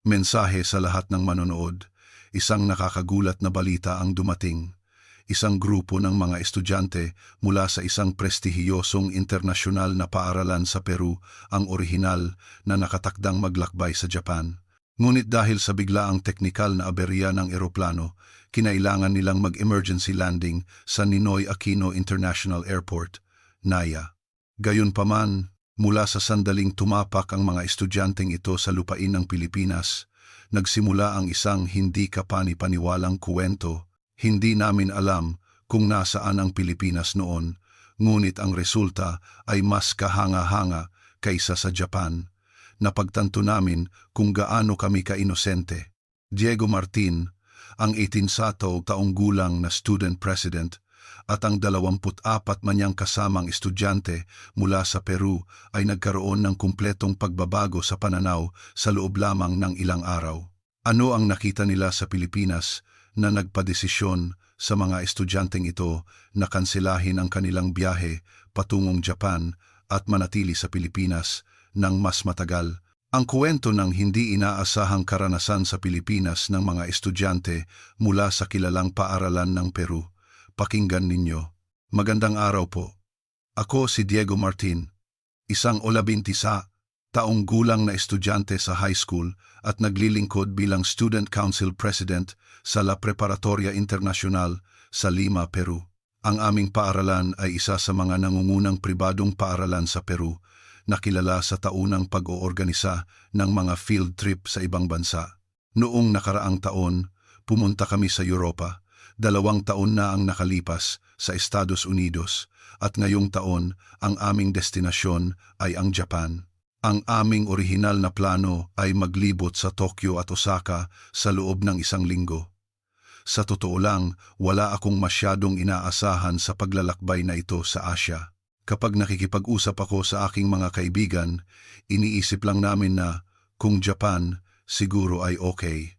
Mensahe sa lahat ng manonood, isang nakakagulat na balita ang dumating. Isang grupo ng mga estudyante mula sa isang prestihiyosong internasyonal na paaralan sa Peru ang orihinal na nakatakdang maglakbay sa Japan. Ngunit dahil sa biglaang teknikal na aberya ng eroplano, kinailangan nilang mag-emergency landing sa Ninoy Aquino International Airport, NAIA. Gayunpaman, mula sa sandaling tumapak ang mga estudyanteng ito sa lupain ng Pilipinas, nagsimula ang isang hindi kapani-paniwalang kwento. Hindi namin alam kung nasaan ang Pilipinas noon, ngunit ang resulta ay mas kahanga-hanga kaysa sa Japan. Napagtanto namin kung gaano kami kainosente. Diego Martin, ang 18 taong gulang na student president, at ang 24 man niyang kasamang estudyante mula sa Peru ay nagkaroon ng kumpletong pagbabago sa pananaw sa loob lamang ng ilang araw. Ano ang nakita nila sa Pilipinas na nagpadesisyon sa mga estudyanteng ito na kanselahin ang kanilang biyahe patungong Japan at manatili sa Pilipinas ng mas matagal? Ang kwento ng hindi inaasahang karanasan sa Pilipinas ng mga estudyante mula sa kilalang paaralan ng Peru. Pakinggan ninyo. Magandang araw po. Ako si Diego Martin, isang 21 taong gulang na estudyante sa high school at naglilingkod bilang Student Council President sa La Preparatoria Internacional sa Lima, Peru. Ang aming paaralan ay isa sa mga nangungunang pribadong paaralan sa Peru na kilala sa taunang pag-oorganisa ng mga field trip sa ibang bansa. Noong nakaraang taon, pumunta kami sa Europa. 2 taon na ang nakalipas sa Estados Unidos at ngayong taon ang aming destinasyon ay ang Japan. Ang aming orihinal na plano ay maglibot sa Tokyo at Osaka sa loob ng 1 linggo. Sa totoo lang, wala akong masyadong inaasahan sa paglalakbay na ito sa Asia. Kapag nakikipag-usap ako sa aking mga kaibigan, iniisip lang namin na kung Japan, siguro ay okay.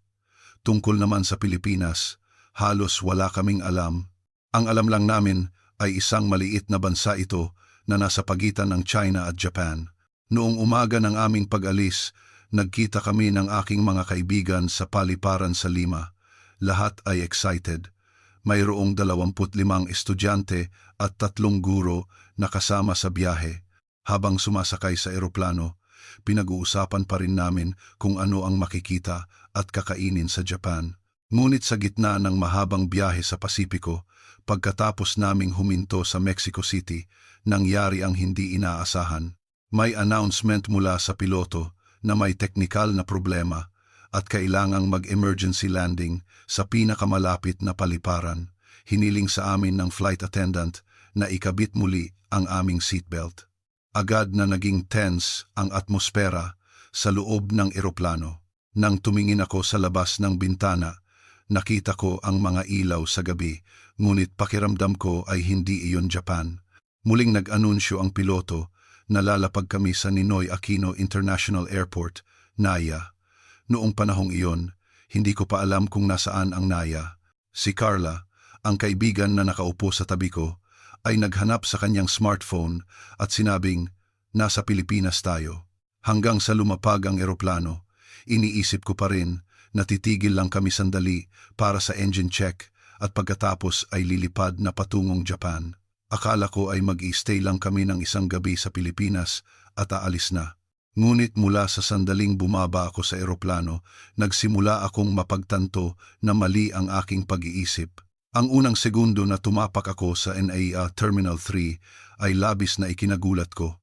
Tungkol naman sa Pilipinas, halos wala kaming alam. Ang alam lang namin ay isang maliit na bansa ito na nasa pagitan ng China at Japan. Noong umaga ng aming pag-alis, nagkita kami ng aking mga kaibigan sa paliparan sa Lima. Lahat ay excited. Mayroong 25 estudyante at 3 guro na kasama sa biyahe. Habang sumasakay sa eroplano, pinag-uusapan pa rin namin kung ano ang makikita at kakainin sa Japan. Ngunit sa gitna ng mahabang biyahe sa Pasipiko, pagkatapos naming huminto sa Mexico City, nangyari ang hindi inaasahan. May announcement mula sa piloto na may teknikal na problema at kailangang mag-emergency landing sa pinakamalapit na paliparan. Hiniling sa amin ng flight attendant na ikabit muli ang aming seatbelt. Agad na naging tense ang atmosfera sa loob ng eroplano. Nang tumingin ako sa labas ng bintana, nakita ko ang mga ilaw sa gabi, ngunit pakiramdam ko ay hindi iyon Japan. Muling nag-anunsyo ang piloto na lalapag kami sa Ninoy Aquino International Airport, NAIA. Noong panahong iyon, hindi ko pa alam kung nasaan ang NAIA. Si Carla, ang kaibigan na nakaupo sa tabi ko, ay naghanap sa kanyang smartphone at sinabing, nasa Pilipinas tayo. Hanggang sa lumapag ang eroplano, iniisip ko pa rin na titigil lang kami sandali para sa engine check at pagkatapos ay lilipad na patungong Japan. Akala ko ay mag-i-stay lang kami ng 1 gabi sa Pilipinas at aalis na. Ngunit mula sa sandaling bumaba ako sa eroplano, nagsimula akong mapagtanto na mali ang aking pag-iisip. Ang unang segundo na tumapak ako sa NAIA Terminal 3 ay labis na ikinagulat ko.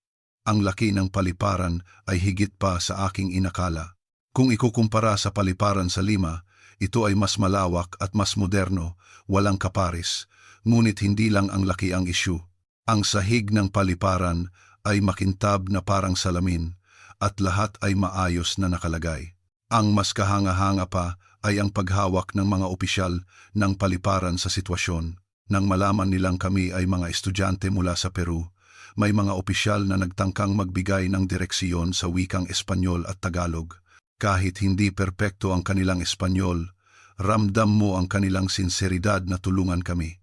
Ang laki ng paliparan ay higit pa sa aking inakala. Kung ikukumpara sa paliparan sa Lima, ito ay mas malawak at mas moderno, walang kaparis. Ngunit hindi lang ang laki ang issue. Ang sahig ng paliparan ay makintab na parang salamin at lahat ay maayos na nakalagay. Ang mas kahanga-hanga pa ay ang paghawak ng mga opisyal ng paliparan sa sitwasyon. Nang malaman nilang kami ay mga estudyante mula sa Peru, may mga opisyal na nagtangkang magbigay ng direksyon sa wikang Espanyol at Tagalog. Kahit hindi perpekto ang kanilang Espanyol, ramdam mo ang kanilang sinseridad na tulungan kami.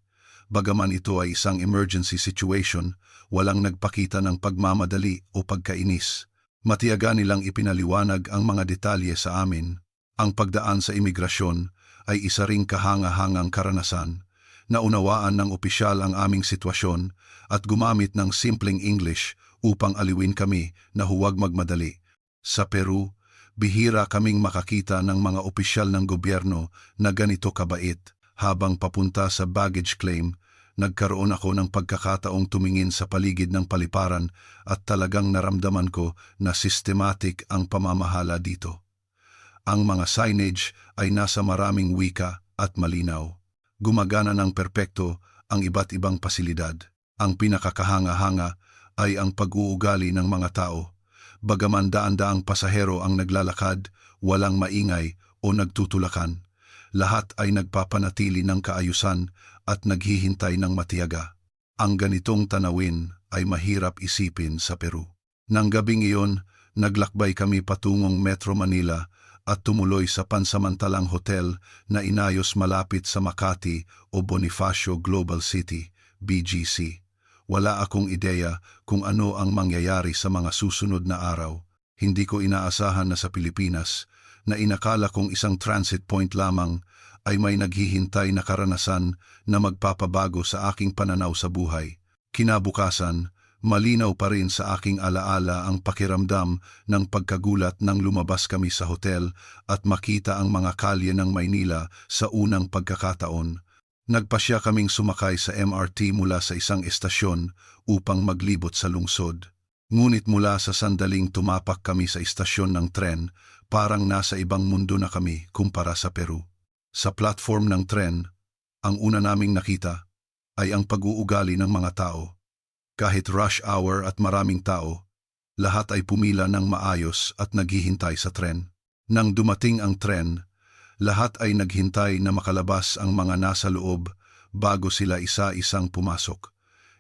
Bagaman ito ay isang emergency situation, walang nagpakita ng pagmamadali o pagkainis. Matiyaga nilang ipinaliwanag ang mga detalye sa amin. Ang pagdaan sa imigrasyon ay isa ring kahanga-hangang karanasan. Naunawaan ng opisyal ang aming sitwasyon at gumamit ng simpleng English upang aliwin kami na huwag magmadali. Sa Peru, bihira kaming makakita ng mga opisyal ng gobyerno na ganito kabait. Habang papunta sa baggage claim, nagkaroon ako ng pagkakataong tumingin sa paligid ng paliparan at talagang naramdaman ko na systematic ang pamamahala dito. Ang mga signage ay nasa maraming wika at malinaw. Gumagana ng perpekto ang iba't ibang pasilidad. Ang pinakakahanga-hanga ay ang pag-uugali ng mga tao. Bagaman daan-daang pasahero ang naglalakad, walang maingay o nagtutulakan. Lahat ay nagpapanatili ng kaayusan at naghihintay ng matiyaga. Ang ganitong tanawin ay mahirap isipin sa Peru. Nang gabing iyon, naglakbay kami patungong Metro Manila at tumuloy sa pansamantalang hotel na inayos malapit sa Makati o Bonifacio Global City, BGC. Wala akong ideya kung ano ang mangyayari sa mga susunod na araw. Hindi ko inaasahan na sa Pilipinas, na inakala kong isang transit point lamang, ay may naghihintay na karanasan na magpapabago sa aking pananaw sa buhay. Kinabukasan, malinaw pa rin sa aking alaala ang pakiramdam ng pagkagulat nang lumabas kami sa hotel at makita ang mga kalye ng Maynila sa unang pagkakataon. Nagpasya kaming sumakay sa MRT mula sa isang estasyon upang maglibot sa lungsod. Ngunit mula sa sandaling tumapak kami sa istasyon ng tren, parang nasa ibang mundo na kami kumpara sa Peru. Sa platform ng tren, ang una naming nakita ay ang pag-uugali ng mga tao. Kahit rush hour at maraming tao, lahat ay pumila ng maayos at naghihintay sa tren. Nang dumating ang tren, lahat ay naghintay na makalabas ang mga nasa loob bago sila isa-isang pumasok.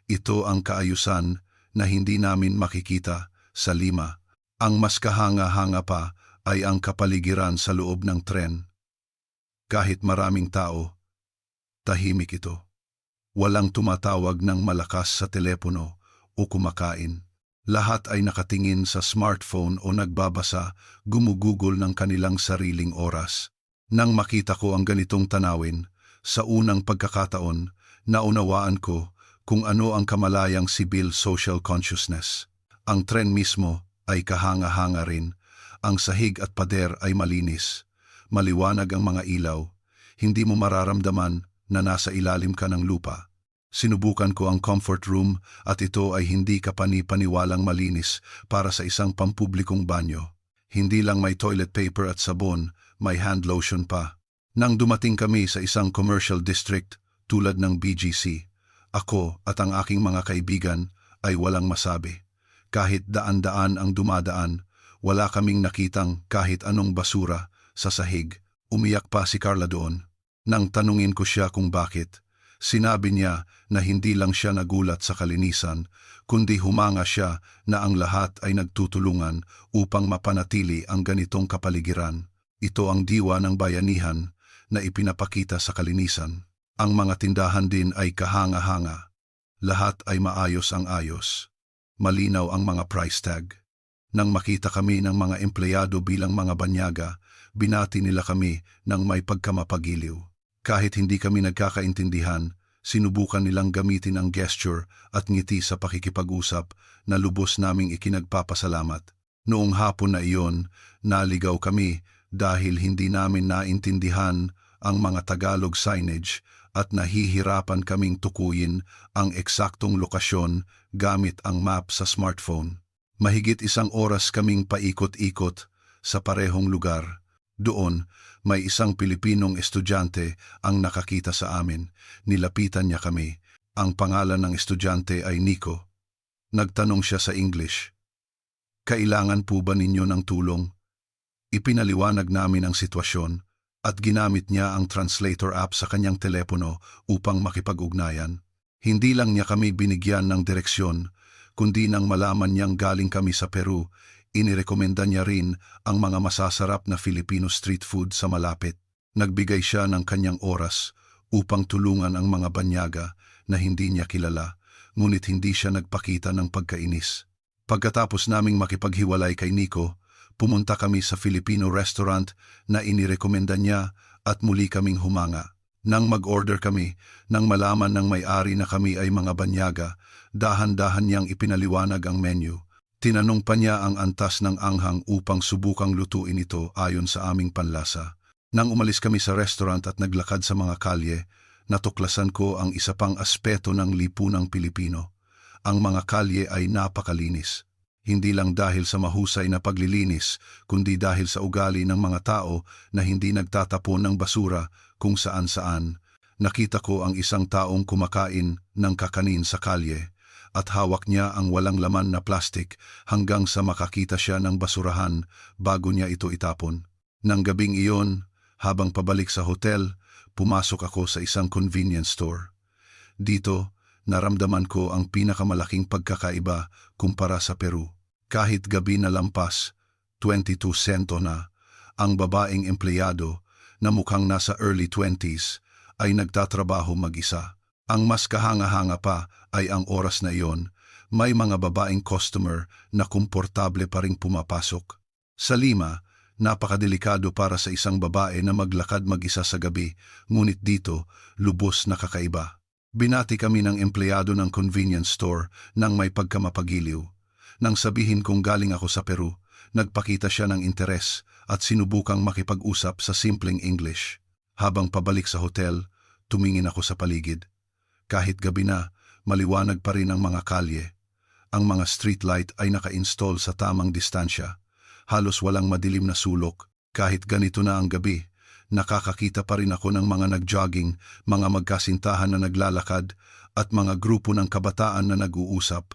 Ito ang kaayusan na hindi namin makikita sa Lima. Ang mas kahanga-hanga pa ay ang kapaligiran sa loob ng tren. Kahit maraming tao, tahimik ito. Walang tumatawag ng malakas sa telepono o kumakain. Lahat ay nakatingin sa smartphone o nagbabasa, gumugugol ng kanilang sariling oras. Nang makita ko ang ganitong tanawin, sa unang pagkakataon, naunawaan ko kung ano ang kamalayang civil social consciousness. Ang tren mismo ay kahanga-hanga rin. Ang sahig at pader ay malinis. Maliwanag ang mga ilaw. Hindi mo mararamdaman na nasa ilalim ka ng lupa. Sinubukan ko ang comfort room at ito ay hindi kapani-paniwalang malinis para sa isang pampublikong banyo. Hindi lang may toilet paper at sabon, may hand lotion pa. Nang dumating kami sa isang commercial district tulad ng BGC, ako at ang aking mga kaibigan ay walang masabi. Kahit daan-daan ang dumadaan, wala kaming nakitang kahit anong basura sa sahig. Umiyak pa si Carla doon. Nang tanungin ko siya kung bakit, sinabi niya na hindi lang siya nagulat sa kalinisan, kundi humanga siya na ang lahat ay nagtutulungan upang mapanatili ang ganitong kapaligiran. Ito ang diwa ng bayanihan na ipinapakita sa kalinisan. Ang mga tindahan din ay kahanga-hanga. Lahat ay maayos ang ayos. Malinaw ang mga price tag. Nang makita kami ng mga empleyado bilang mga banyaga, binati nila kami ng may pagkamapagiliw. Kahit hindi kami nagkakaintindihan, sinubukan nilang gamitin ang gesture at ngiti sa pakikipag-usap na lubos naming ikinagpapasalamat. Noong hapon na iyon, naligaw kami dahil hindi namin naintindihan ang mga Tagalog signage at nahihirapan kaming tukuyin ang eksaktong lokasyon gamit ang map sa smartphone. Mahigit 1 oras kaming paikot-ikot sa parehong lugar. Doon, may isang Pilipinong estudyante ang nakakita sa amin. Nilapitan niya kami. Ang pangalan ng estudyante ay Nico. Nagtanong siya sa English, "Kailangan po ba ninyo ng tulong?" Ipinaliwanag namin ang sitwasyon at ginamit niya ang translator app sa kanyang telepono upang makipag-ugnayan. Hindi lang niya kami binigyan ng direksyon, kundi nang malaman niyang galing kami sa Peru, inirekomenda niya rin ang mga masasarap na Filipino street food sa malapit. Nagbigay siya ng kanyang oras upang tulungan ang mga banyaga na hindi niya kilala, ngunit hindi siya nagpakita ng pagkainis. Pagkatapos naming makipaghiwalay kay Nico, pumunta kami sa Filipino restaurant na inirekomenda niya at muli kaming humanga. Nang mag-order kami, nang malaman ng may-ari na kami ay mga banyaga, dahan-dahan niyang ipinaliwanag ang menu. Tinanong pa niya ang antas ng anghang upang subukang lutuin ito ayon sa aming panlasa. Nang umalis kami sa restaurant at naglakad sa mga kalye, natuklasan ko ang isa pang aspeto ng lipunang Pilipino. Ang mga kalye ay napakalinis. Hindi lang dahil sa mahusay na paglilinis, kundi dahil sa ugali ng mga tao na hindi nagtatapon ng basura kung saan-saan. Nakita ko ang isang taong kumakain ng kakanin sa kalye at hawak niya ang walang laman na plastik hanggang sa makakita siya ng basurahan bago niya ito itapon. Nang gabing iyon, habang pabalik sa hotel, pumasok ako sa isang convenience store. Dito, naramdaman ko ang pinakamalaking pagkakaiba kumpara sa Peru. Kahit gabi na lampas, 22 sento na, ang babaeng empleyado na mukhang nasa early 20s ay nagtatrabaho mag-isa. Ang mas kahanga-hanga pa ay ang oras na iyon, may mga babaeng customer na komportable pa ring pumapasok. Sa Lima, napakadelikado para sa isang babae na maglakad mag-isa sa gabi, ngunit dito, lubos na kakaiba. Binati kami ng empleyado ng convenience store nang may pagkamapagiliw. Nang sabihin kong galing ako sa Peru, nagpakita siya ng interes at sinubukang makipag-usap sa simpleng English. Habang pabalik sa hotel, tumingin ako sa paligid. Kahit gabi na, maliwanag pa rin ang mga kalye. Ang mga streetlight ay naka-install sa tamang distansya. Halos walang madilim na sulok. Kahit ganito na ang gabi, nakakakita pa rin ako ng mga nag-jogging, mga magkasintahan na naglalakad, at mga grupo ng kabataan na nag-uusap.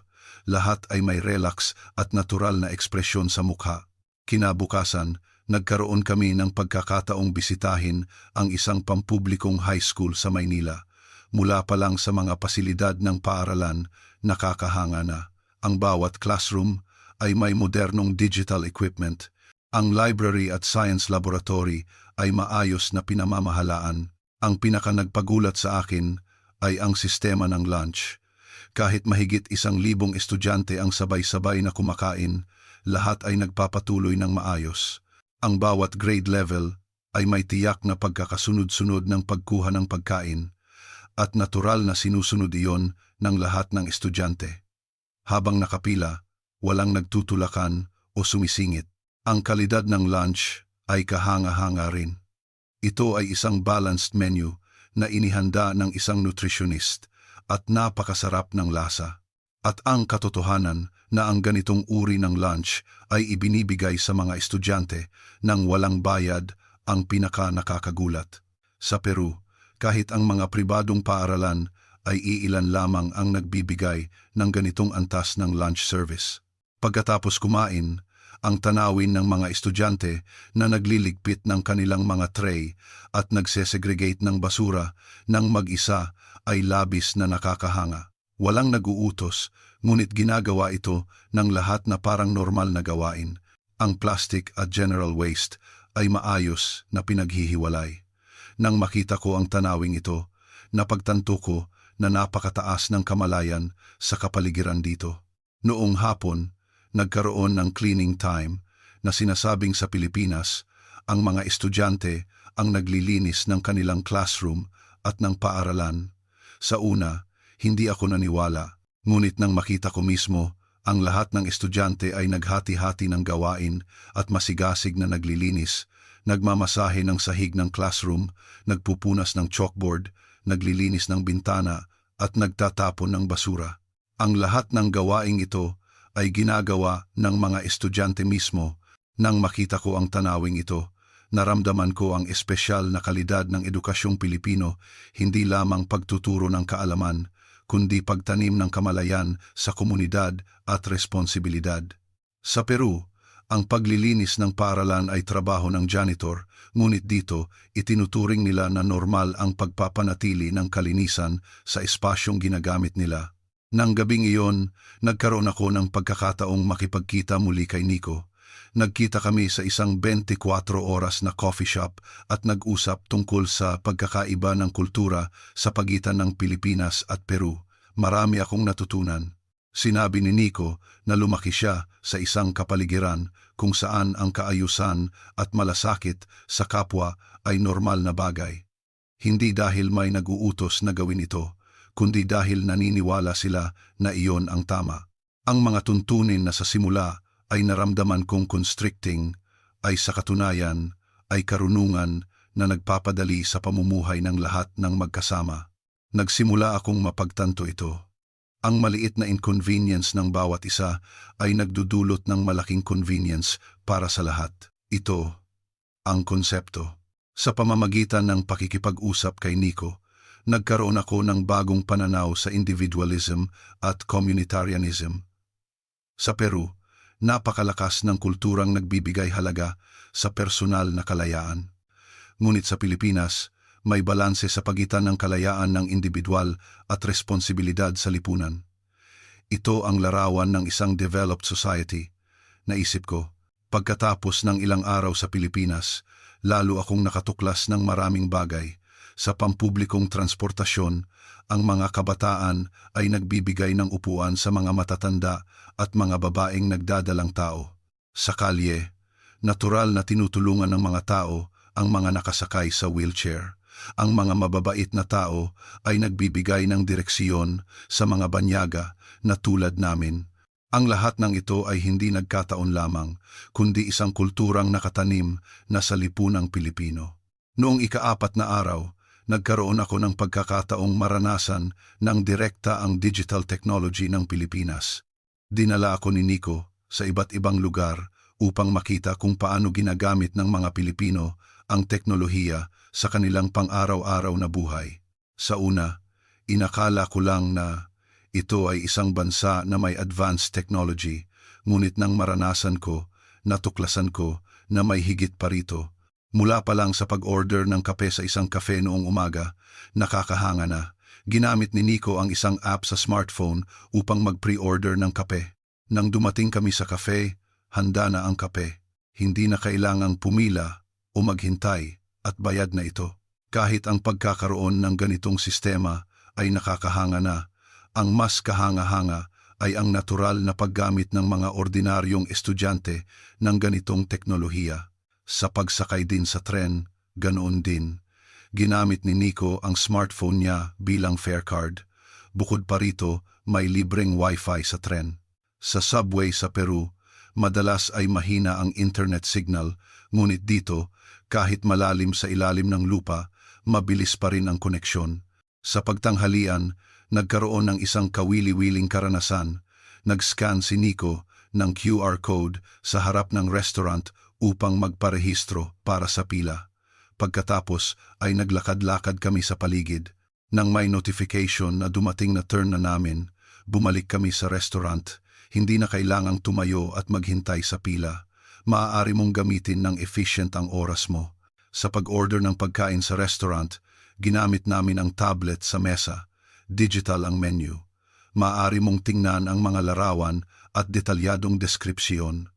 Lahat ay may relax at natural na ekspresyon sa mukha. Kinabukasan, nagkaroon kami ng pagkakataong bisitahin ang isang pampublikong high school sa Maynila. Mula pa lang sa mga pasilidad ng paaralan, nakakahanga na. Ang bawat classroom ay may modernong digital equipment. Ang library at science laboratory ay maayos na pinamamahalaan. Ang pinakanagpagulat sa akin ay ang sistema ng lunch. Kahit mahigit 1,000 estudyante ang sabay-sabay na kumakain, lahat ay nagpapatuloy ng maayos. Ang bawat grade level ay may tiyak na pagkakasunod-sunod ng pagkuha ng pagkain, at natural na sinusunod iyon ng lahat ng estudyante. Habang nakapila, walang nagtutulakan o sumisingit. Ang kalidad ng lunch ay kahanga-hanga rin. Ito ay isang balanced menu na inihanda ng isang nutritionist at napakasarap ng lasa. At ang katotohanan na ang ganitong uri ng lunch ay ibinibigay sa mga estudyante nang walang bayad ang pinaka-nakakagulat. Sa Peru, kahit ang mga pribadong paaralan ay iilan lamang ang nagbibigay ng ganitong antas ng lunch service. Pagkatapos kumain, ang tanawin ng mga estudyante na nagliligpit ng kanilang mga tray at nagsesegregate ng basura ng mag-isa ay labis na nakakahanga. Walang nag-uutos, ngunit ginagawa ito ng lahat na parang normal na gawain. Ang plastic at general waste ay maayos na pinaghihiwalay. Nang makita ko ang tanawing ito, napagtanto ko na napakataas ng kamalayan sa kapaligiran dito. Noong hapon, nagkaroon ng cleaning time na sinasabing sa Pilipinas, ang mga estudyante ang naglilinis ng kanilang classroom at ng paaralan. Sa una, hindi ako naniwala, ngunit nang makita ko mismo, ang lahat ng estudyante ay naghati-hati ng gawain at masigasig na naglilinis, nagmamasahe ng sahig ng classroom, nagpupunas ng chalkboard, naglilinis ng bintana at nagtatapon ng basura. Ang lahat ng gawaing ito ay ginagawa ng mga estudyante mismo. Nang makita ko ang tanawing ito, naramdaman ko ang espesyal na kalidad ng edukasyong Pilipino, hindi lamang pagtuturo ng kaalaman, kundi pagtanim ng kamalayan sa komunidad at responsibilidad. Sa Peru, ang paglilinis ng paaralan ay trabaho ng janitor, ngunit dito itinuturing nila na normal ang pagpapanatili ng kalinisan sa espasyong ginagamit nila. Nang gabing iyon, nagkaroon ako ng pagkakataong makipagkita muli kay Nico. Nagkita kami sa isang 24 oras na coffee shop at nag-usap tungkol sa pagkakaiba ng kultura sa pagitan ng Pilipinas at Peru. Marami akong natutunan. Sinabi ni Nico na lumaki siya sa isang kapaligiran kung saan ang kaayusan at malasakit sa kapwa ay normal na bagay. Hindi dahil may nag-uutos na gawin ito, kundi dahil naniniwala sila na iyon ang tama. Ang mga tuntunin na sa simula ay naramdaman kong constricting ay sa katunayan ay karunungan na nagpapadali sa pamumuhay ng lahat ng magkasama. Nagsimula akong mapagtanto ito. Ang maliit na inconvenience ng bawat isa ay nagdudulot ng malaking convenience para sa lahat. Ito ang konsepto. Sa pamamagitan ng pakikipag-usap kay Nico, nagkaroon ako ng bagong pananaw sa individualism at communitarianism. Sa Peru, napakalakas ng kulturang nagbibigay halaga sa personal na kalayaan. Ngunit sa Pilipinas, may balanse sa pagitan ng kalayaan ng individual at responsibilidad sa lipunan. Ito ang larawan ng isang developed society. Naisip ko, pagkatapos ng ilang araw sa Pilipinas, lalo akong nakatuklas ng maraming bagay. Sa pampublikong transportasyon, ang mga kabataan ay nagbibigay ng upuan sa mga matatanda at mga babaeng nagdadalang tao. Sa kalye, natural na tinutulungan ng mga tao ang mga nakasakay sa wheelchair. Ang mga mababait na tao ay nagbibigay ng direksyon sa mga banyaga na tulad namin. Ang lahat ng ito ay hindi nagkataon lamang, kundi isang kulturang nakatanim na sa lipunang Pilipino. Noong ika-4 na araw, nagkaroon ako ng pagkakataong maranasan ng direkta ang digital technology ng Pilipinas. Dinala ako ni Nico sa iba't ibang lugar upang makita kung paano ginagamit ng mga Pilipino ang teknolohiya sa kanilang pang-araw-araw na buhay. Sa una, inakala ko lang na ito ay isang bansa na may advanced technology, ngunit nang maranasan ko, natuklasan ko na may higit pa rito. Mula pa lang sa pag-order ng kape sa isang kafe noong umaga, nakakahanga na. Ginamit ni Nico ang isang app sa smartphone upang mag-pre-order ng kape. Nang dumating kami sa kafe, handa na ang kape. Hindi na kailangang pumila o maghintay at bayad na ito. Kahit ang pagkakaroon ng ganitong sistema ay nakakahanga na, ang mas kahanga-hanga ay ang natural na paggamit ng mga ordinaryong estudyante ng ganitong teknolohiya. Sa pagsakay din sa tren, ganoon din. Ginamit ni Nico ang smartphone niya bilang fare card. Bukod pa rito, may libreng wifi sa tren. Sa subway sa Peru, madalas ay mahina ang internet signal, ngunit dito, kahit malalim sa ilalim ng lupa, mabilis pa rin ang koneksyon. Sa pagtanghalian, nagkaroon ng isang kawili-wiling karanasan. Nag-scan si Nico ng QR code sa harap ng restaurant upang magparehistro para sa pila. Pagkatapos ay naglakad-lakad kami sa paligid. Nang may notification na dumating na turn na namin, bumalik kami sa restaurant. Hindi na kailangang tumayo at maghintay sa pila. Maaari mong gamitin ng efficient ang oras mo. Sa pag-order ng pagkain sa restaurant, ginamit namin ang tablet sa mesa. Digital ang menu. Maaari mong tingnan ang mga larawan at detalyadong deskripsyon.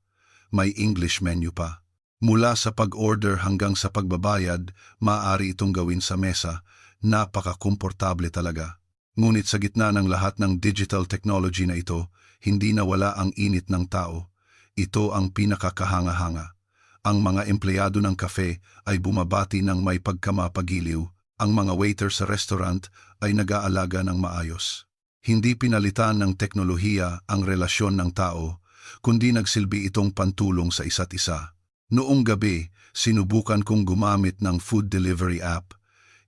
May English menu pa. Mula sa pag-order hanggang sa pagbabayad, maaari itong gawin sa mesa. Napaka-komportable talaga. Ngunit sa gitna ng lahat ng digital technology na ito, hindi nawala ang init ng tao. Ito ang pinakakahanga-hanga. Ang mga empleyado ng kafe ay bumabati ng may pagkamapagiliw. Ang mga waiter sa restaurant ay nag-aalaga ng maayos. Hindi pinalitan ng teknolohiya ang relasyon ng tao, kundi nagsilbi itong pantulong sa isa't isa. Noong gabi, sinubukan kong gumamit ng food delivery app.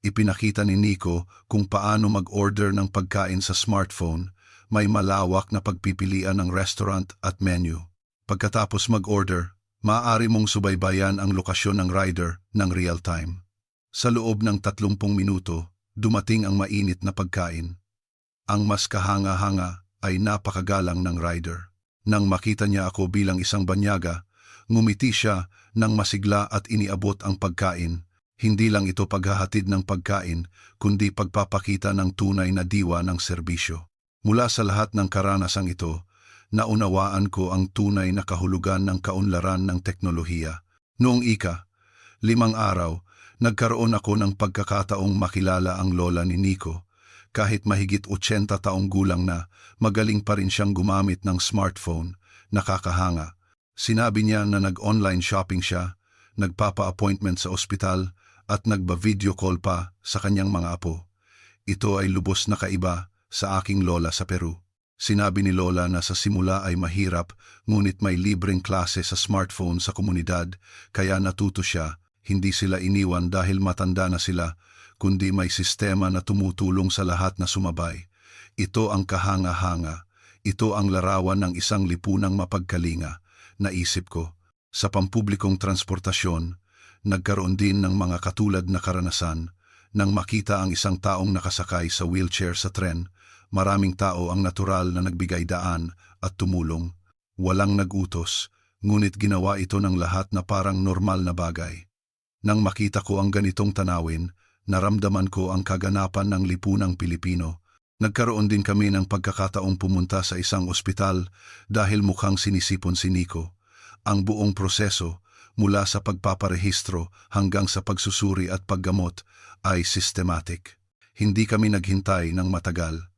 Ipinakita ni Nico kung paano mag-order ng pagkain sa smartphone. May malawak na pagpipilian ng restaurant at menu. Pagkatapos mag-order, maaari mong subaybayan ang lokasyon ng rider ng real time. Sa loob ng 30 minuto, dumating ang mainit na pagkain. Ang mas kahanga-hanga ay napakagalang ng rider. Nang makita niya ako bilang isang banyaga, ngumiti siya ng masigla at iniabot ang pagkain. Hindi lang ito paghahatid ng pagkain, kundi pagpapakita ng tunay na diwa ng serbisyo. Mula sa lahat ng karanasang ito, naunawaan ko ang tunay na kahulugan ng kaunlaran ng teknolohiya. Noong ika-5 araw, nagkaroon ako ng pagkakataong makilala ang lola ni Nico. Kahit mahigit 80 taong gulang na, magaling pa rin siyang gumamit ng smartphone. Nakakahanga. Sinabi niya na nag-online shopping siya, nagpapa-appointment sa ospital at nagba-video call pa sa kanyang mga apo. Ito ay lubos na kaiba sa aking lola sa Peru. Sinabi ni Lola na sa simula ay mahirap ngunit may libreng klase sa smartphone sa komunidad kaya natuto siya. Hindi sila iniwan dahil matanda na sila, kundi may sistema na tumutulong sa lahat na sumabay. Ito ang kahanga-hanga. Ito ang larawan ng isang lipunang mapagkalinga. Naisip ko, sa pampublikong transportasyon, nagkaroon din ng mga katulad na karanasan. Nang makita ang isang taong nakasakay sa wheelchair sa tren, maraming tao ang natural na nagbigay daan at tumulong. Walang nagutos, ngunit ginawa ito ng lahat na parang normal na bagay. Nang makita ko ang ganitong tanawin, naramdaman ko ang kaganapan ng lipunang Pilipino. Nagkaroon din kami ng pagkakataong pumunta sa isang ospital dahil mukhang sinisipon si Nico. Ang buong proseso, mula sa pagpaparehistro hanggang sa pagsusuri at paggamot, ay systematic. Hindi kami naghintay ng matagal.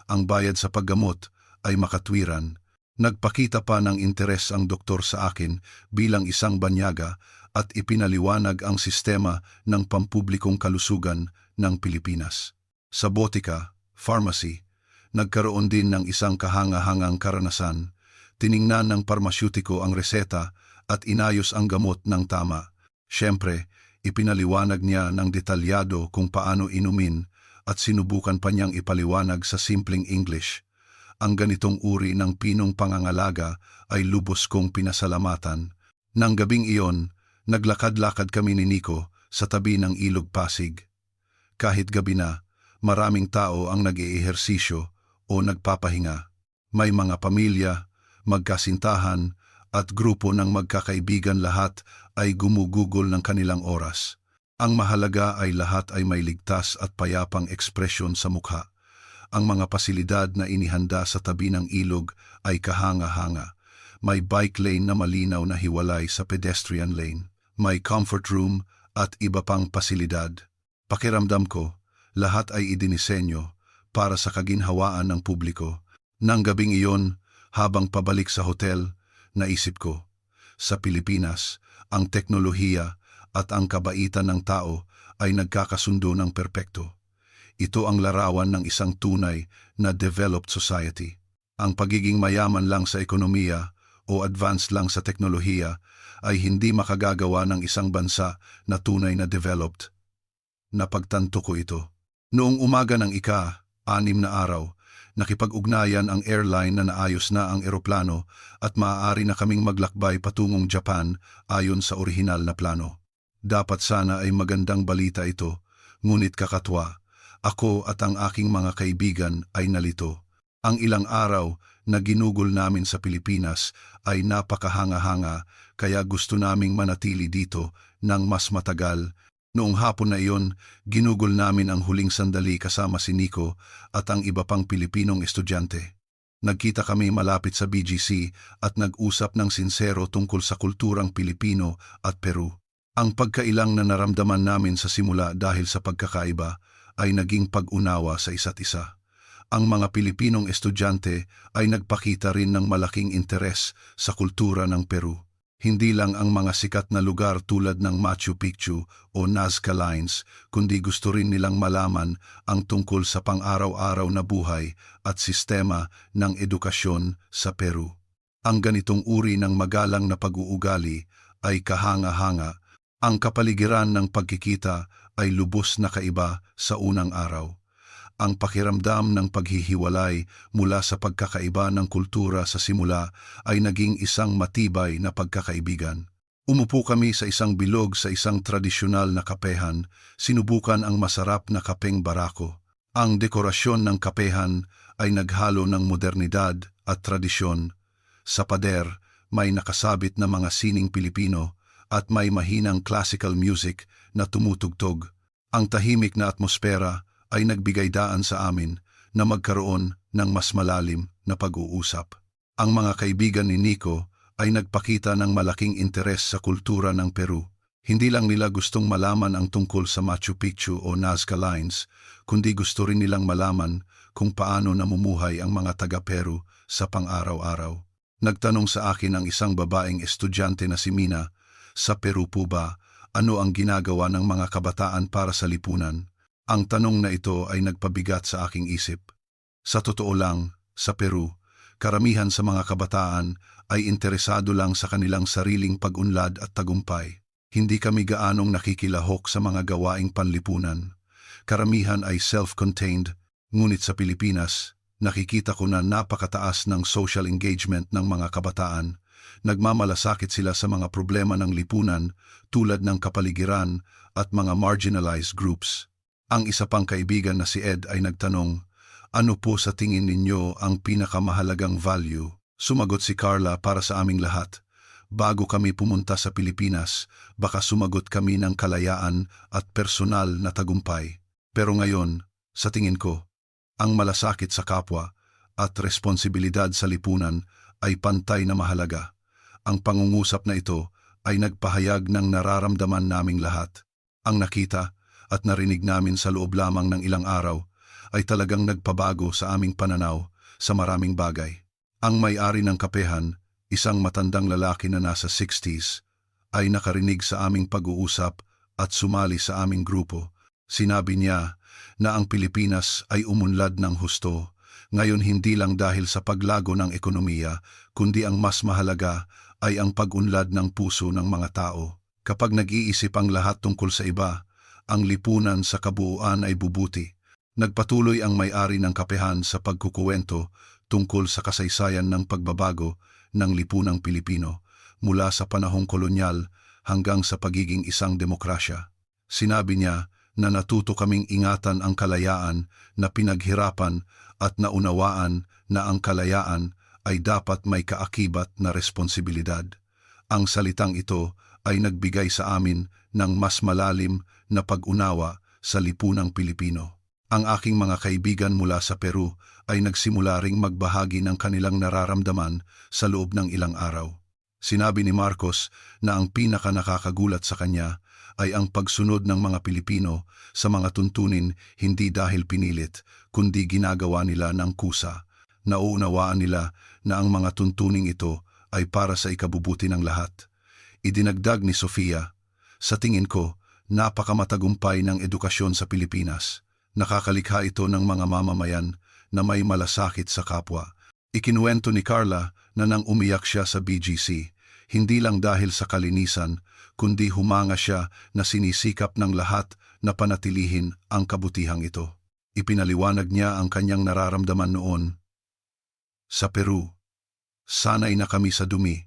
Ang bayad sa paggamot ay makatwiran. Nagpakita pa ng interes ang doktor sa akin bilang isang banyaga at ipinaliwanag ang sistema ng pampublikong kalusugan ng Pilipinas. Sa botika, pharmacy, nagkaroon din ng isang kahanga-hangang karanasan. Tiningnan ng parmasyutiko ang reseta at inayos ang gamot ng tama. Siyempre, ipinaliwanag niya ng detalyado kung paano inumin at sinubukan pa niyang ipaliwanag sa simpleng English. Ang ganitong uri ng pinong pangangalaga ay lubos kong pinasalamatan. Nang gabing iyon, naglakad-lakad kami ni Nico sa tabi ng Ilog Pasig. Kahit gabi na, maraming tao ang nag-iihersisyo o nagpapahinga. May mga pamilya, magkasintahan at grupo ng magkakaibigan, lahat ay gumugugol ng kanilang oras. Ang mahalaga ay lahat ay may ligtas at payapang ekspresyon sa mukha. Ang mga pasilidad na inihanda sa tabi ng ilog ay kahanga-hanga. May bike lane na malinaw na hiwalay sa pedestrian lane. May comfort room at iba pang pasilidad. Pakiramdam ko, lahat ay idinisenyo para sa kaginhawaan ng publiko. Nang gabing iyon, habang pabalik sa hotel, naisip ko, sa Pilipinas, ang teknolohiya at ang kabaitan ng tao ay nagkakasundo ng perpekto. Ito ang larawan ng isang tunay na developed society. Ang pagiging mayaman lang sa ekonomiya o advanced lang sa teknolohiya ay hindi makagagawa ng isang bansa na tunay na developed. Napagtanto ko ito. Noong umaga ng ika-6 na araw, nakipag-ugnayan ang airline na naayos na ang eroplano at maaari na kaming maglakbay patungong Japan ayon sa orihinal na plano. Dapat sana ay magandang balita ito, ngunit kakatwa, ako at ang aking mga kaibigan ay nalito. Ang ilang araw na ginugol namin sa Pilipinas ay napakahanga-hanga, kaya gusto naming manatili dito ng mas matagal. Noong hapon na iyon, ginugol namin ang huling sandali kasama si Nico at ang iba pang Pilipinong estudyante. Nagkita kami malapit sa BGC at nag-usap ng sinsero tungkol sa kulturang Pilipino at Peru. Ang pagkailang na naramdaman namin sa simula dahil sa pagkakaiba ay naging pag-unawa sa isa't isa. Ang mga Pilipinong estudyante ay nagpakita rin ng malaking interes sa kultura ng Peru. Hindi lang ang mga sikat na lugar tulad ng Machu Picchu o Nazca Lines, kundi gusto rin nilang malaman ang tungkol sa pang-araw-araw na buhay at sistema ng edukasyon sa Peru. Ang ganitong uri ng magalang na pag-uugali ay kahanga-hanga. Ang kapaligiran ng pagkikita ay lubos na kaiba sa unang araw. Ang pakiramdam ng paghihiwalay mula sa pagkakaiba ng kultura sa simula ay naging isang matibay na pagkakaibigan. Umupo kami sa isang bilog sa isang tradisyonal na kapehan, sinubukan ang masarap na kapeng barako. Ang dekorasyon ng kapehan ay naghalo ng modernidad at tradisyon. Sa pader, may nakasabit na mga sining Pilipino at may mahinang classical music na tumutugtog. Ang tahimik na atmosfera ay nagbigay daan sa amin na magkaroon ng mas malalim na pag-uusap. Ang mga kaibigan ni Nico ay nagpakita ng malaking interes sa kultura ng Peru. Hindi lang nila gustong malaman ang tungkol sa Machu Picchu o Nazca Lines, kundi gusto rin nilang malaman kung paano namumuhay ang mga taga-Peru sa pang-araw-araw. Nagtanong sa akin ang isang babaeng estudyante na si Mina, sa Peru po ba, ano ang ginagawa ng mga kabataan para sa lipunan? Ang tanong na ito ay nagpabigat sa aking isip. Sa totoo lang, sa Peru, karamihan sa mga kabataan ay interesado lang sa kanilang sariling pag-unlad at tagumpay. Hindi kami gaanong nakikilahok sa mga gawaing panlipunan. Karamihan ay self-contained, ngunit sa Pilipinas, nakikita ko na napakataas ng social engagement ng mga kabataan. Nagmamalasakit sila sa mga problema ng lipunan tulad ng kapaligiran at mga marginalized groups. Ang isa pang kaibigan na si Ed ay nagtanong, ano po sa tingin ninyo ang pinakamahalagang value? Sumagot si Carla para sa aming lahat. Bago kami pumunta sa Pilipinas, baka sumagot kami ng kalayaan at personal na tagumpay. Pero ngayon, sa tingin ko, ang malasakit sa kapwa at responsibilidad sa lipunan ay pantay na mahalaga. Ang pangungusap na ito ay nagpahayag ng nararamdaman naming lahat. Ang nakita at narinig namin sa loob lamang ng ilang araw ay talagang nagpabago sa aming pananaw sa maraming bagay. Ang may-ari ng kapehan, isang matandang lalaki na nasa 60s, ay nakarinig sa aming pag-uusap at sumali sa aming grupo. Sinabi niya na ang Pilipinas ay umunlad ng husto, ngayon hindi lang dahil sa paglago ng ekonomiya, kundi ang mas mahalaga ay ang pag-unlad ng puso ng mga tao. Kapag nag-iisip ang lahat tungkol sa iba, ang lipunan sa kabuuan ay bubuti. Nagpatuloy ang may-ari ng kapehan sa pagkukuwento tungkol sa kasaysayan ng pagbabago ng lipunang Pilipino mula sa panahong kolonyal hanggang sa pagiging isang demokrasya. Sinabi niya na natuto kaming ingatan ang kalayaan na pinaghirapan at naunawaan na ang kalayaan ay dapat may kaakibat na responsibilidad. Ang salitang ito ay nagbigay sa amin ng mas malalim na pag-unawa sa lipunang Pilipino. Ang aking mga kaibigan mula sa Peru ay nagsimula ring magbahagi ng kanilang nararamdaman sa loob ng ilang araw. Sinabi ni Marcos na ang pinaka-nakakagulat sa kanya ay ang pagsunod ng mga Pilipino sa mga tuntunin hindi dahil pinilit, kundi ginagawa nila ng kusa. Nauunawaan nila na ang mga tuntuning ito ay para sa ikabubuti ng lahat. Idinagdag ni Sofia, sa tingin ko, napakamatagumpay ng edukasyon sa Pilipinas. Nakakalikha ito ng mga mamamayan na may malasakit sa kapwa. Ikinuwento ni Carla na nang umiyak siya sa BGC, hindi lang dahil sa kalinisan, kundi humanga siya na sinisikap ng lahat na panatilihin ang kabutihang ito. Ipinaliwanag niya ang kanyang nararamdaman noon. Sa Peru, sanay na kami sa dumi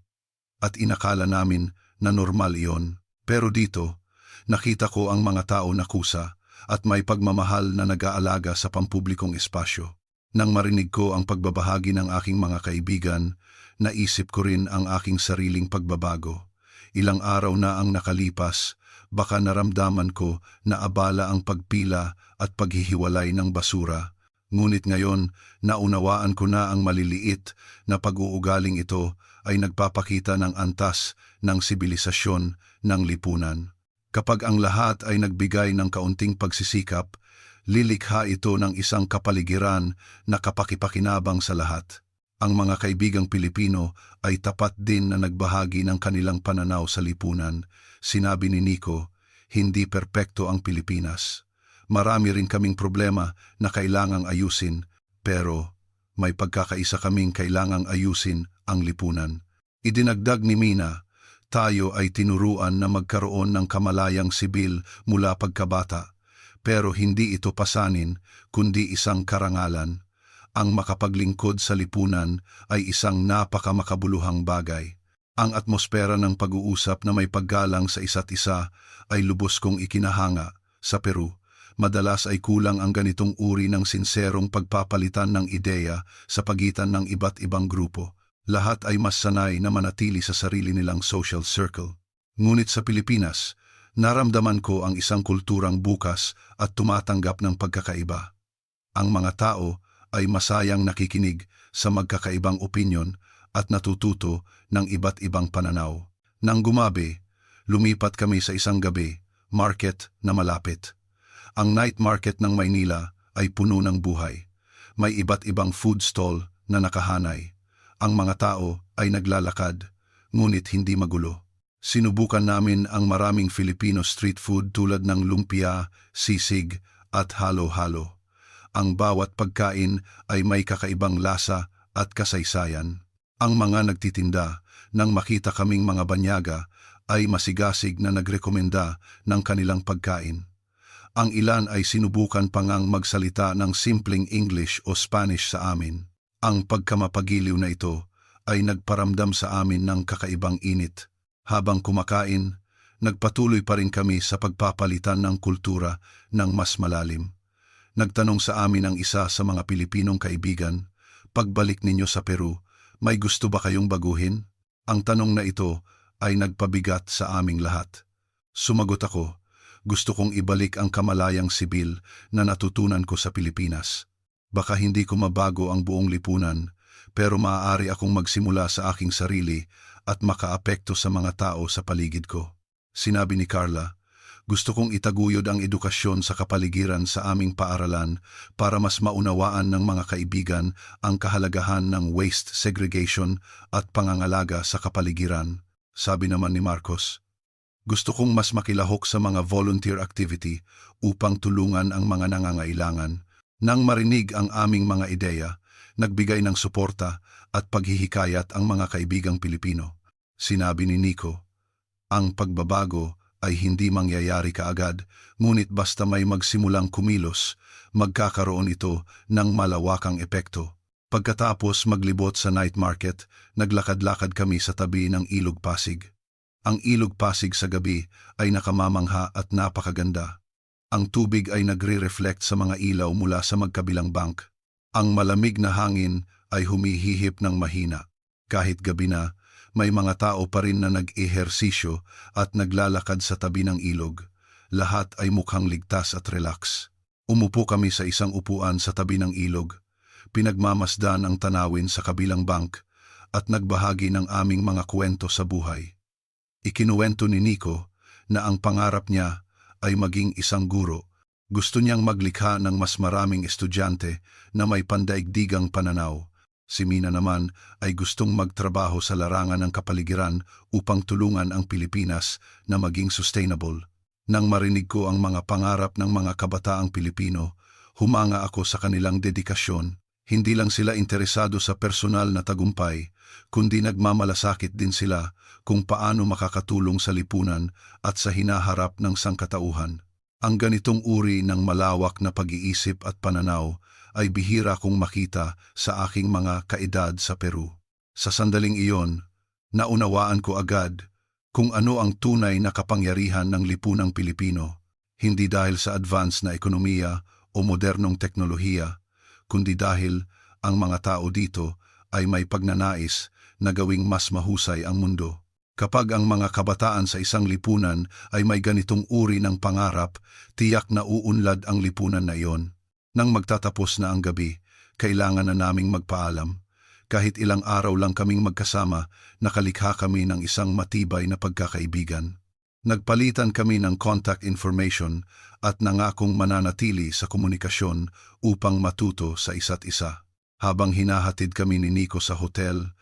at inakala namin na normal iyon. Pero dito, nakita ko ang mga tao na kusa at may pagmamahal na nag-aalaga sa pampublikong espasyo. Nang marinig ko ang pagbabahagi ng aking mga kaibigan, naisip ko rin ang aking sariling pagbabago. Ilang araw na ang nakalipas, baka naramdaman ko na abala ang pagpila at paghihiwalay ng basura. Ngunit ngayon, naunawaan ko na ang maliliit na pag-uugaling ito ay nagpapakita ng antas ng sibilisasyon ng lipunan. Kapag ang lahat ay nagbigay ng kaunting pagsisikap, lilikha ito ng isang kapaligiran na kapakipakinabang sa lahat. Ang mga kaibigang Pilipino ay tapat din na nagbahagi ng kanilang pananaw sa lipunan. Sinabi ni Nico, hindi perpekto ang Pilipinas. Marami rin kaming problema na kailangang ayusin, pero may pagkakaisa kaming kailangang ayusin ang lipunan. Idinagdag ni Mina, tayo ay tinuruan na magkaroon ng kamalayang sibil mula pagkabata, pero hindi ito pasanin kundi isang karangalan. Ang makapaglingkod sa lipunan ay isang napakamakabuluhang bagay. Ang atmosfera ng pag-uusap na may paggalang sa isa't isa ay lubos kong ikinahanga. Sa Peru, madalas ay kulang ang ganitong uri ng sinserong pagpapalitan ng ideya sa pagitan ng iba't ibang grupo. Lahat ay mas sanay na manatili sa sarili nilang social circle. Ngunit sa Pilipinas, naramdaman ko ang isang kulturang bukas at tumatanggap ng pagkakaiba. Ang mga tao ay masayang nakikinig sa magkakaibang opinyon at natututo ng iba't ibang pananaw. Nang gumabi, lumipat kami sa isang gabi, market na malapit. Ang night market ng Maynila ay puno ng buhay. May iba't ibang food stall na nakahanay. Ang mga tao ay naglalakad, ngunit hindi magulo. Sinubukan namin ang maraming Filipino street food tulad ng lumpia, sisig at halo-halo. Ang bawat pagkain ay may kakaibang lasa at kasaysayan. Ang mga nagtitinda, nang makita kaming mga banyaga, ay masigasig na nagrekomenda ng kanilang pagkain. Ang ilan ay sinubukan pa ngang magsalita ng simpleng English o Spanish sa amin. Ang pagkamapagiliw na ito ay nagparamdam sa amin ng kakaibang init. Habang kumakain, nagpatuloy pa rin kami sa pagpapalitan ng kultura ng mas malalim. Nagtanong sa amin ang isa sa mga Pilipinong kaibigan, "Pagbalik ninyo sa Peru, may gusto ba kayong baguhin?" Ang tanong na ito ay nagpabigat sa aming lahat. Sumagot ako, "Gusto kong ibalik ang kamalayang sibil na natutunan ko sa Pilipinas. Baka hindi ko mabago ang buong lipunan, pero maaari akong magsimula sa aking sarili at makaapekto sa mga tao sa paligid ko." Sinabi ni Carla, "Gusto kong itaguyod ang edukasyon sa kapaligiran sa aming paaralan para mas maunawaan ng mga kaibigan ang kahalagahan ng waste segregation at pangangalaga sa kapaligiran." Sabi naman ni Marcos, "Gusto kong mas makilahok sa mga volunteer activity upang tulungan ang mga nangangailangan." Nang marinig ang aming mga ideya, nagbigay ng suporta at paghihikayat ang mga kaibigang Pilipino. Sinabi ni Nico, "Ang pagbabago ay hindi mangyayari kaagad, ngunit basta may magsimulang kumilos, magkakaroon ito ng malawakang epekto." Pagkatapos maglibot sa night market, naglakad-lakad kami sa tabi ng Ilog Pasig. Ang Ilog Pasig sa gabi ay nakamamangha at napakaganda. Ang tubig ay nagre-reflect sa mga ilaw mula sa magkabilang bank. Ang malamig na hangin ay humihihip ng mahina. Kahit gabi na, may mga tao pa rin na nag-ehersisyo at naglalakad sa tabi ng ilog. Lahat ay mukhang ligtas at relax. Umupo kami sa isang upuan sa tabi ng ilog. Pinagmamasdan ang tanawin sa kabilang bank at nagbahagi ng aming mga kwento sa buhay. Ikinuwento ni Nico na ang pangarap niya ay maging isang guro. Gusto niyang maglikha ng mas maraming estudyante na may pandaigdigang pananaw. Si Mina naman ay gustong magtrabaho sa larangan ng kapaligiran upang tulungan ang Pilipinas na maging sustainable. Nang marinig ko ang mga pangarap ng mga kabataang Pilipino, humanga ako sa kanilang dedikasyon. Hindi lang sila interesado sa personal na tagumpay, kundi nagmamalasakit din sila kung paano makakatulong sa lipunan at sa hinaharap ng sangkatauhan. Ang ganitong uri ng malawak na pag-iisip at pananaw ay bihira kong makita sa aking mga kaedad sa Peru. Sa sandaling iyon, naunawaan ko agad kung ano ang tunay na kapangyarihan ng lipunang Pilipino, hindi dahil sa advance na ekonomiya o modernong teknolohiya, kundi dahil ang mga tao dito ay may pagnanais na gawing mas mahusay ang mundo. Kapag ang mga kabataan sa isang lipunan ay may ganitong uri ng pangarap, tiyak na uunlad ang lipunan na iyon. Nang magtatapos na ang gabi, kailangan na naming magpaalam. Kahit ilang araw lang kaming magkasama, nakalikha kami ng isang matibay na pagkakaibigan. Nagpalitan kami ng contact information at nangakong mananatili sa komunikasyon upang matuto sa isa't isa. Habang hinahatid kami ni Nico sa hotel,